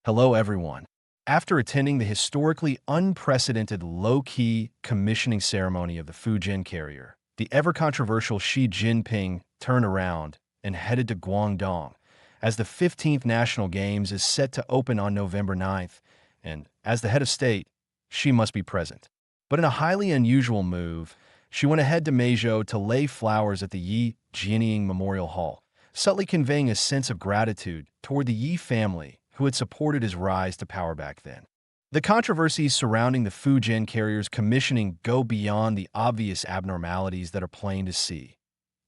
Hello, everyone. After attending the historically unprecedented low-key commissioning ceremony of the Fujian carrier, the ever-controversial Xi Jinping turned around and headed to Guangdong as the 15th National Games is set to open on November 9th, and as the head of state, she must be present. But in a highly unusual move, she went ahead to Meizhou to lay flowers at the Yi Jianying Memorial Hall, subtly conveying a sense of gratitude toward the Yi family who had supported his rise to power back then. The controversies surrounding the Fujian carrier's commissioning go beyond the obvious abnormalities that are plain to see.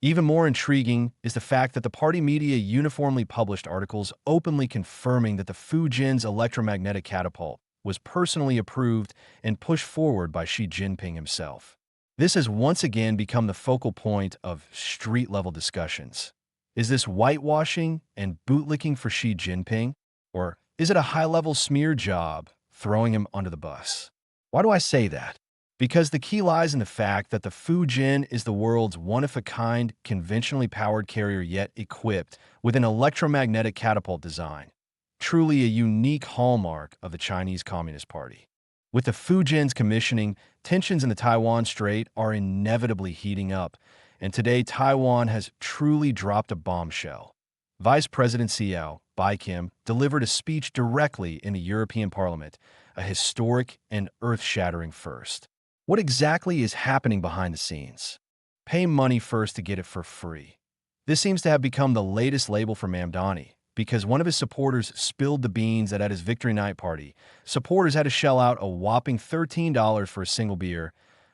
Even more intriguing is the fact that the party media uniformly published articles openly confirming that the Fujian's electromagnetic catapult was personally approved and pushed forward by Xi Jinping himself. This has once again become the focal point of street-level discussions. Is this whitewashing and bootlicking for Xi Jinping? Or is it a high-level smear job throwing him under the bus? Why do I say that? Because the key lies in the fact that the Fujian is the world's one-of-a-kind, conventionally powered carrier yet equipped with an electromagnetic catapult design, truly a unique hallmark of the Chinese Communist Party. With the Fujian's commissioning, tensions in the Taiwan Strait are inevitably heating up, and today Taiwan has truly dropped a bombshell. Vice President Hsiao delivered a speech directly in the European Parliament, a historic and earth-shattering first. What exactly is happening behind the scenes? Pay money first to get it for free. This seems to have become the latest label for Mamdani, because one of his supporters spilled the beans that at his Victory Night party, supporters had to shell out a whopping $13 for a single beer,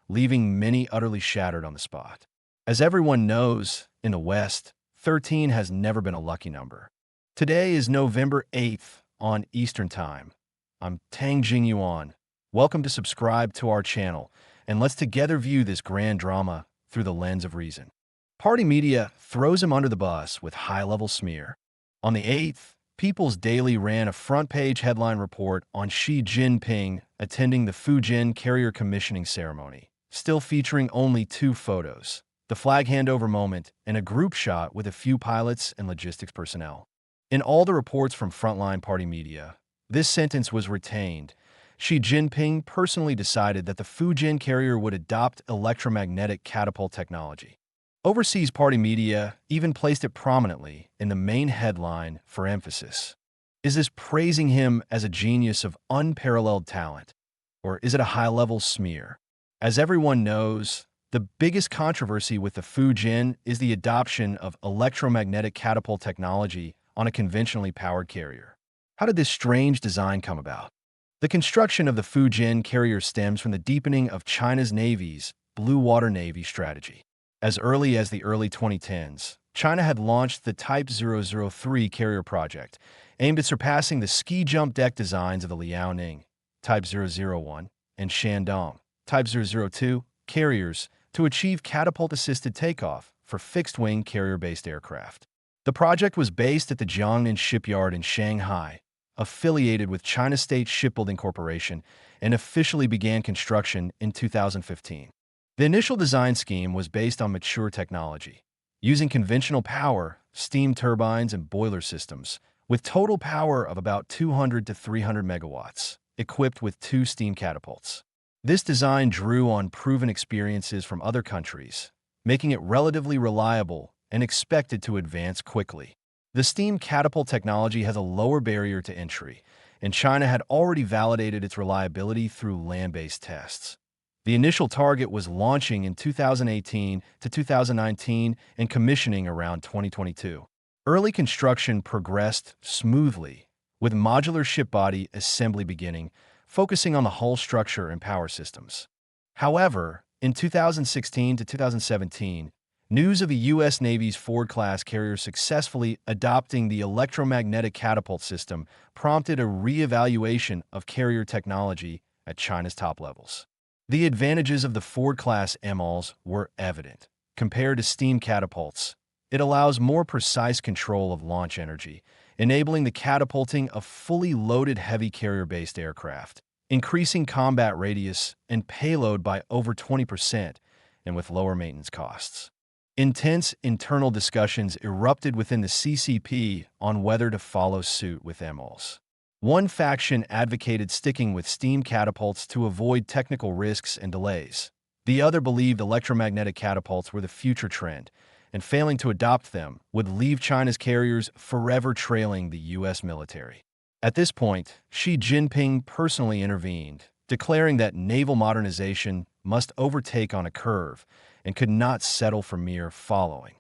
leaving many utterly shattered on the spot. As everyone knows, in the West, 13 has never been a lucky number. Today is November 8th on Eastern Time. I'm Tang Jingyuan. Welcome to subscribe to our channel, and let's together view this grand drama through the lens of reason. Party media throws him under the bus with high-level smear. On the 8th, People's Daily ran a front-page headline report on Xi Jinping attending the Fujian carrier commissioning ceremony, still featuring only two photos: the flag handover moment and a group shot with a few pilots and logistics personnel. In all the reports from frontline party media, this sentence was retained. Xi Jinping personally decided that the Fujian carrier would adopt electromagnetic catapult technology. Overseas party media even placed it prominently in the main headline for emphasis. Is this praising him as a genius of unparalleled talent, or is it a high-level smear? As everyone knows, the biggest controversy with the Fujian is the adoption of electromagnetic catapult technology on a conventionally powered carrier. How did this strange design come about? The construction of the Fujian carrier stems from the deepening of China's Navy's Blue Water Navy strategy. As early as the early 2010s, China had launched the Type 003 carrier project, aimed at surpassing the ski jump deck designs of the Liaoning, Type 001, and Shandong, Type 002, carriers to achieve catapult-assisted takeoff for fixed-wing carrier-based aircraft. The project was based at the Jiangnan shipyard in Shanghai, affiliated with China State Shipbuilding Corporation, and officially began construction in 2015. The initial design scheme was based on mature technology, using conventional power, steam turbines, and boiler systems, with total power of about 200 to 300 megawatts, equipped with two steam catapults. This design drew on proven experiences from other countries, making it relatively reliable and expected to advance quickly. The steam catapult technology has a lower barrier to entry, and China had already validated its reliability through land-based tests. The initial target was launching in 2018 to 2019 and commissioning around 2022. Early construction progressed smoothly, with modular ship body assembly beginning, focusing on the hull structure and power systems. However, in 2016 to 2017, news of the U.S. Navy's Ford-class carrier successfully adopting the electromagnetic catapult system prompted a re-evaluation of carrier technology at China's top levels. The advantages of the Ford-class MLs were evident. Compared to steam catapults, it allows more precise control of launch energy, enabling the catapulting of fully loaded heavy carrier-based aircraft, increasing combat radius and payload by over 20%, and with lower maintenance costs. Intense internal discussions erupted within the CCP on whether to follow suit with MLs. One faction advocated sticking with steam catapults to avoid technical risks and delays. The other believed electromagnetic catapults were the future trend, and failing to adopt them would leave China's carriers forever trailing the U.S. military. At this point, Xi Jinping personally intervened, declaring that naval modernization must overtake on a curve and could not settle for mere following.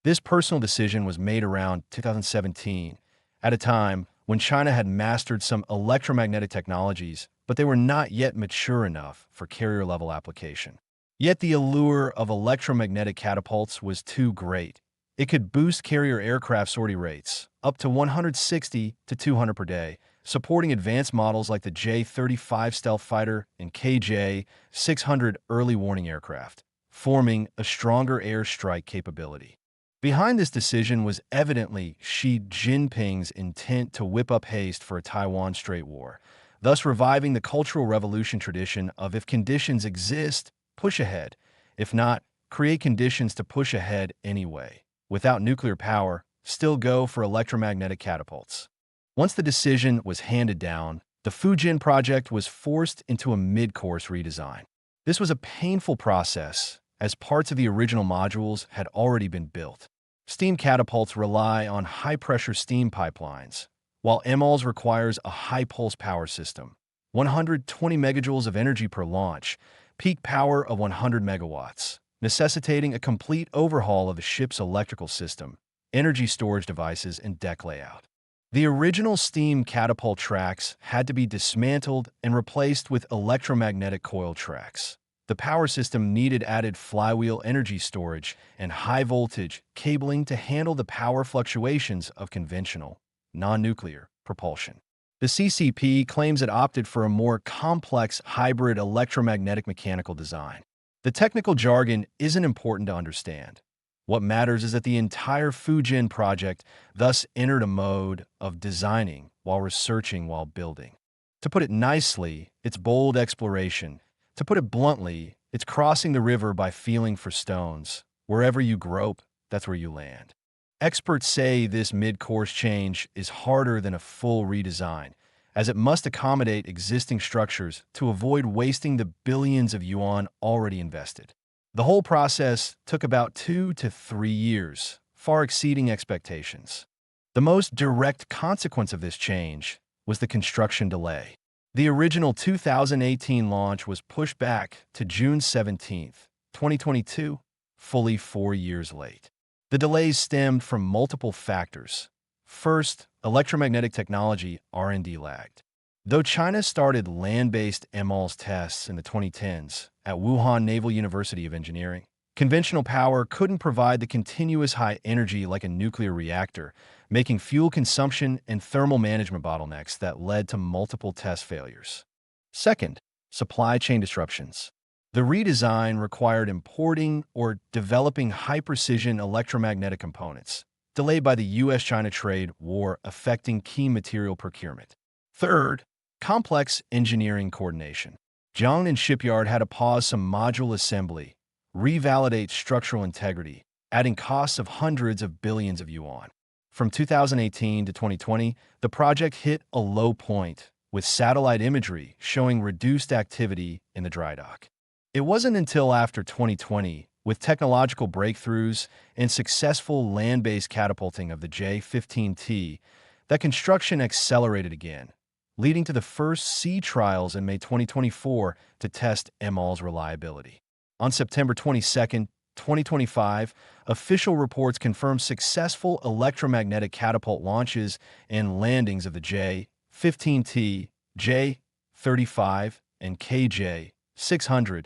This personal decision was made around 2017, at a time when China had mastered some electromagnetic technologies, but they were not yet mature enough for carrier-level application. Yet the allure of electromagnetic catapults was too great. It could boost carrier aircraft sortie rates up to 160 to 200 per day, supporting advanced models like the J-35 stealth fighter and KJ-600 early warning aircraft, forming a stronger airstrike capability. Behind this decision was evidently Xi Jinping's intent to whip up haste for a Taiwan Strait War, thus reviving the Cultural Revolution tradition of if conditions exist, push ahead. If not, create conditions to push ahead anyway. Without nuclear power, still go for electromagnetic catapults. Once the decision was handed down, the Fujin project was forced into a mid-course redesign. This was a painful process, as parts of the original modules had already been built. Steam catapults rely on high-pressure steam pipelines, while MLs requires a high-pulse power system, 120 megajoules of energy per launch, peak power of 100 megawatts, necessitating a complete overhaul of the ship's electrical system, energy storage devices, and deck layout. The original steam catapult tracks had to be dismantled and replaced with electromagnetic coil tracks. The power system needed added flywheel energy storage and high-voltage cabling to handle the power fluctuations of conventional, non-nuclear propulsion. The CCP claims it opted for a more complex hybrid electromagnetic mechanical design. The technical jargon isn't important to understand. What matters is that the entire Fujin project thus entered a mode of designing while researching while building. To put it nicely, it's bold exploration. To put it bluntly, it's crossing the river by feeling for stones. Wherever you grope, that's where you land. Experts say this mid-course change is harder than a full redesign, as it must accommodate existing structures to avoid wasting the billions of yuan already invested. The whole process took about 2 to 3 years, far exceeding expectations. The most direct consequence of this change was the construction delay. The original 2018 launch was pushed back to June 17, 2022, fully 4 years late. The delays stemmed from multiple factors. First, electromagnetic technology R&D lagged. Though China started land-based MLs tests in the 2010s at Wuhan Naval University of Engineering, conventional power couldn't provide the continuous high energy like a nuclear reactor, making fuel consumption and thermal management bottlenecks that led to multiple test failures. Second, supply chain disruptions. The redesign required importing or developing high-precision electromagnetic components, delayed by the U.S.-China trade war affecting key material procurement. Third, complex engineering coordination. Jiangnan Shipyard had to pause some module assembly, revalidate structural integrity, adding costs of hundreds of billions of yuan. From 2018 to 2020, the project hit a low point, with satellite imagery showing reduced activity in the dry dock. It wasn't until after 2020, with technological breakthroughs and successful land-based catapulting of the J-15T, that construction accelerated again, leading to the first sea trials in May 2024 to test ML's reliability. On September 22, 2025, official reports confirmed successful electromagnetic catapult launches and landings of the J-15T, J-35, and KJ-600,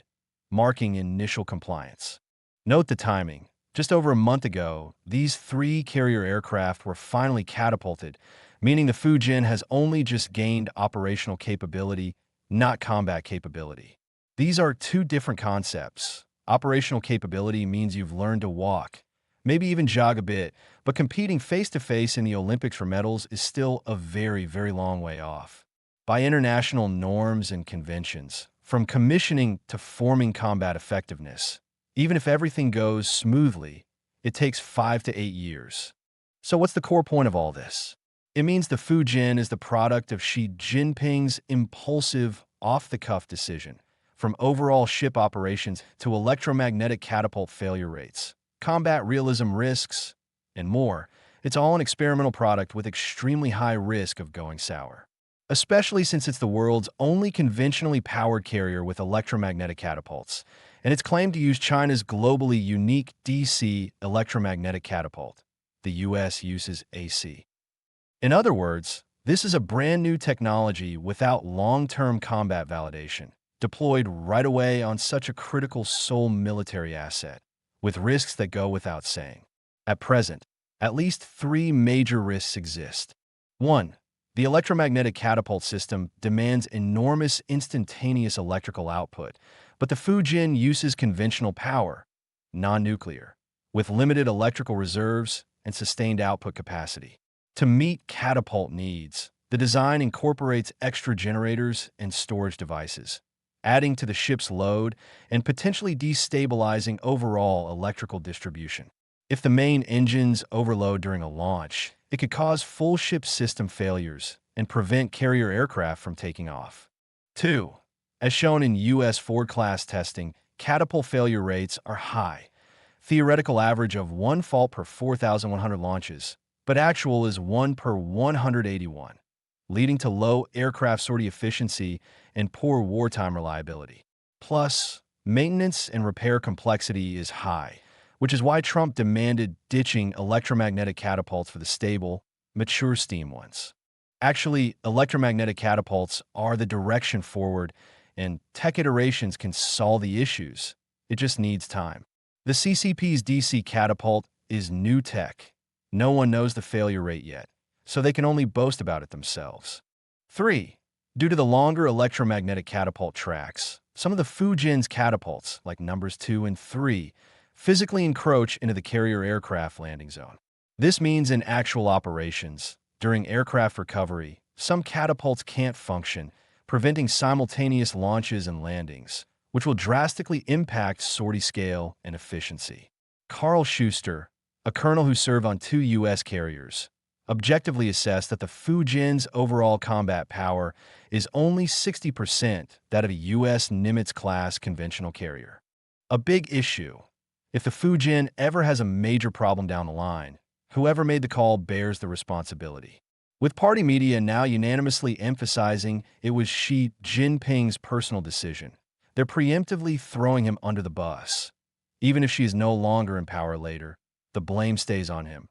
marking initial compliance. Note the timing. Just over a month ago, these 3 carrier aircraft were finally catapulted, meaning the Fujin has only just gained operational capability, not combat capability. These are 2 different concepts. Operational capability means you've learned to walk, maybe even jog a bit, but competing face-to-face in the Olympics for medals is still a very, very long way off. By international norms and conventions, from commissioning to forming combat effectiveness, even if everything goes smoothly, it takes 5 to 8 years. So what's the core point of all this? It means the Fujin is the product of Xi Jinping's impulsive, off-the-cuff decision, from overall ship operations to electromagnetic catapult failure rates, combat realism risks, and more. It's all an experimental product with extremely high risk of going sour. Especially since it's the world's only conventionally powered carrier with electromagnetic catapults, and it's claimed to use China's globally unique DC electromagnetic catapult. The US uses AC. In other words, this is a brand new technology without long-term combat validation, deployed right away on such a critical sole military asset, with risks that go without saying. At present, at least three major risks exist. 1. The electromagnetic catapult system demands enormous instantaneous electrical output, but the Fujin uses conventional power, non-nuclear, with limited electrical reserves and sustained output capacity. To meet catapult needs, the design incorporates extra generators and storage devices, adding to the ship's load and potentially destabilizing overall electrical distribution. If the main engines overload during a launch, it could cause full ship system failures and prevent carrier aircraft from taking off. 2. As shown in U.S. Ford-class testing, catapult failure rates are high. Theoretical average of 1 fault per 4,100 launches, but actual is 1 per 181, leading to low aircraft sortie efficiency and poor wartime reliability. Plus, maintenance and repair complexity is high, which is why Trump demanded ditching electromagnetic catapults for the stable, mature steam ones. Actually, electromagnetic catapults are the direction forward, and tech iterations can solve the issues. It just needs time. The CCP's DC catapult is new tech. No one knows the failure rate yet, so they can only boast about it themselves. 3. Due to the longer electromagnetic catapult tracks, some of the Fujin's catapults, like numbers 2 and 3, physically encroach into the carrier aircraft landing zone. This means in actual operations, during aircraft recovery, some catapults can't function, preventing simultaneous launches and landings, which will drastically impact sortie scale and efficiency. Carl Schuster, a colonel who served on 2 U.S. carriers, objectively assessed that the Fujin's overall combat power is only 60% that of a U.S. Nimitz-class conventional carrier. A big issue. If the Fujin ever has a major problem down the line, whoever made the call bears the responsibility. With party media now unanimously emphasizing it was Xi Jinping's personal decision, they're preemptively throwing him under the bus. Even if she is no longer in power later, the blame stays on him,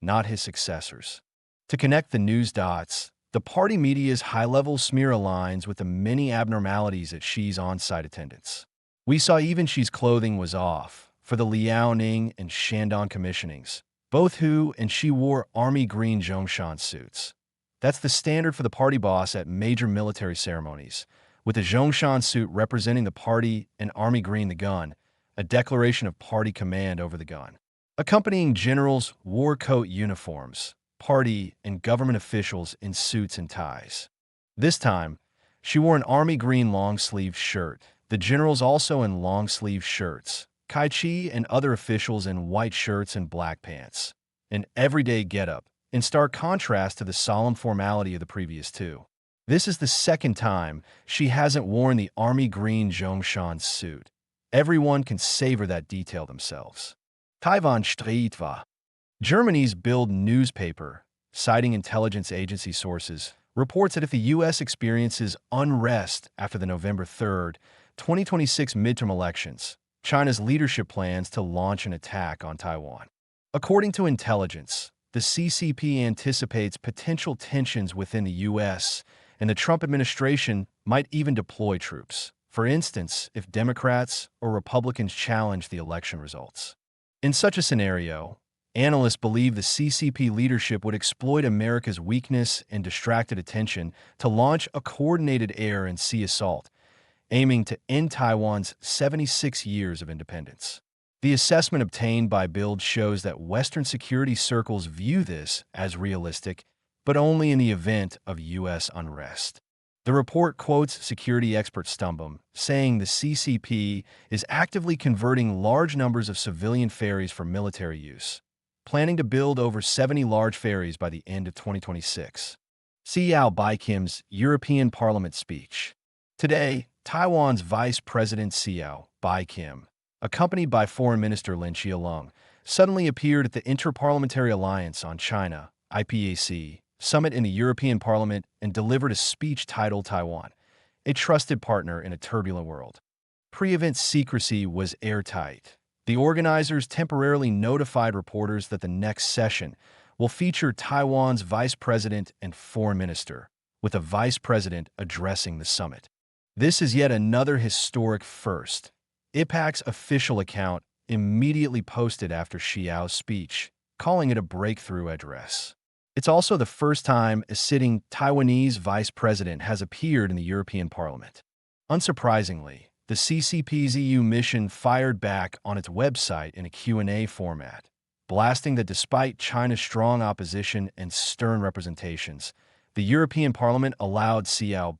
not his successors. To connect the news dots, the party media's high-level smear aligns with the many abnormalities at Xi's on-site attendance. We saw even Xi's clothing was off for the Liaoning and Shandong commissionings, both who and Xi wore army green Zhongshan suits. That's the standard for the party boss at major military ceremonies, with the Zhongshan suit representing the party and army green the gun, a declaration of party command over the gun. Accompanying generals wore coat uniforms, party and government officials in suits and ties. This time, she wore an army green long-sleeved shirt, the generals also in long-sleeved shirts, Kai Chi and other officials in white shirts and black pants. An everyday getup, in stark contrast to the solemn formality of the previous 2. This is the second time she hasn't worn the army green Zhongshan suit. Everyone can savor that detail themselves. Taiwan Streitwa. Germany's Bild newspaper, citing intelligence agency sources, reports that if the U.S. experiences unrest after the November 3, 2026 midterm elections, China's leadership plans to launch an attack on Taiwan. According to intelligence, the CCP anticipates potential tensions within the U.S., and the Trump administration might even deploy troops, for instance, if Democrats or Republicans challenge the election results. In such a scenario, analysts believe the CCP leadership would exploit America's weakness and distracted attention to launch a coordinated air and sea assault, aiming to end Taiwan's 76 years of independence. The assessment obtained by Bild shows that Western security circles view this as realistic, but only in the event of U.S. unrest. The report quotes security expert Stumbum, saying the CCP is actively converting large numbers of civilian ferries for military use, planning to build over 70 large ferries by the end of 2026. Hsiao European Parliament speech. Today, Taiwan's Vice President Hsiao, accompanied by Foreign Minister Lin Qialong, suddenly appeared at the Interparliamentary Alliance on China (IPAC) summit in the European Parliament and delivered a speech titled Taiwan, a trusted partner in a turbulent world. Pre-event secrecy was airtight. The organizers temporarily notified reporters that the next session will feature Taiwan's vice president and foreign minister, with a vice president addressing the summit. This is yet another historic first. IPAC's official account immediately posted after Hsiao's speech, calling it a breakthrough address. It's also the first time a sitting Taiwanese vice president has appeared in the European Parliament. Unsurprisingly, the CCP's EU mission fired back on its website in a Q&A format, blasting that despite China's strong opposition and stern representations, the European Parliament allowed Hsiao,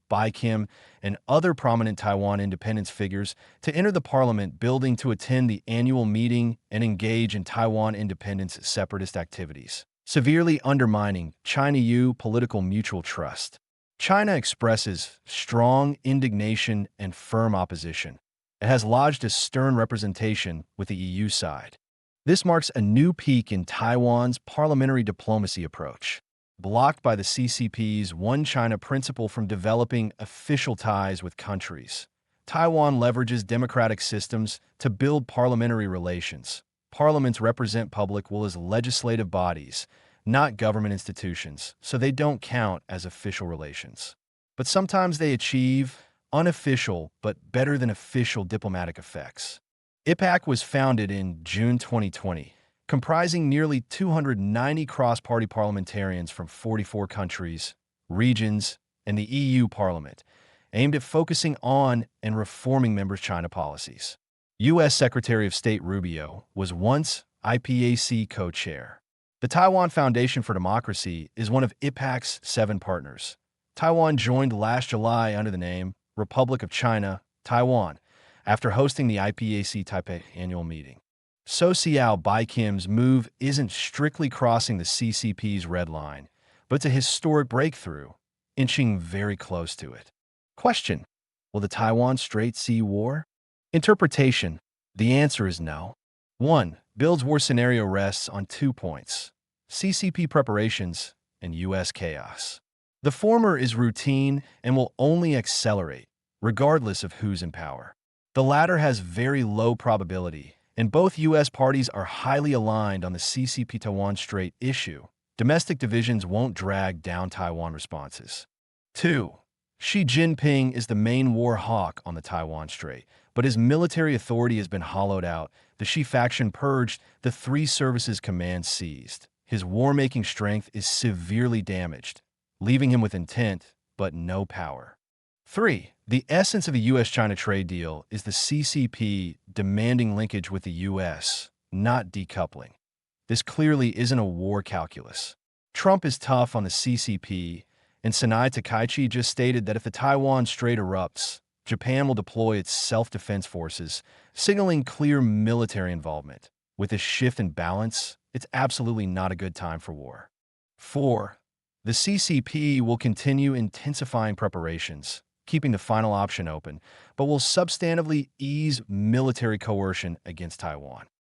and other prominent Taiwan independence figures to enter the parliament building to attend the annual meeting and engage in Taiwan independence separatist activities, severely undermining China-EU political mutual trust. China expresses strong indignation and firm opposition. It has lodged a stern representation with the EU side. This marks a new peak in Taiwan's parliamentary diplomacy approach. Blocked by the CCP's One China principle from developing official ties with countries, Taiwan leverages democratic systems to build parliamentary relations. Parliaments represent public will as legislative bodies, not government institutions, so they don't count as official relations. But sometimes they achieve unofficial but better than official diplomatic effects. IPAC was founded in June 2020, comprising nearly 290 cross-party parliamentarians from 44 countries, regions, and the EU Parliament, aimed at focusing on and reforming members' China policies. U.S. Secretary of State Rubio was once IPAC co-chair. The Taiwan Foundation for Democracy is one of IPAC's 7 partners. Taiwan joined last July under the name Republic of China, Taiwan, after hosting the IPAC Taipei annual meeting. So Hsiao-Kim's move isn't strictly crossing the CCP's red line, but it's a historic breakthrough, inching very close to it. Question: will the Taiwan Strait see war? Interpretation: the answer is no. 1. Bill's war scenario rests on 2 points: CCP preparations and U.S. chaos. The former is routine and will only accelerate, regardless of who's in power. The latter has very low probability, and both U.S. parties are highly aligned on the CCP Taiwan Strait issue. Domestic divisions won't drag down Taiwan responses. 2. Xi Jinping is the main war hawk on the Taiwan Strait, but his military authority has been hollowed out, the Xi faction purged, the 3 services command seized. His war-making strength is severely damaged, leaving him with intent, but no power. 3. The essence of the U.S.-China trade deal is the CCP demanding linkage with the U.S., not decoupling. This clearly isn't a war calculus. Trump is tough on the CCP, and Sanai Takaichi just stated that if the Taiwan Strait erupts, Japan will deploy its self-defense forces, signaling clear military involvement. With this shift in balance, it's absolutely not a good time for war. 4. The CCP will continue intensifying preparations, keeping the final option open, but will substantively ease military coercion against Taiwan.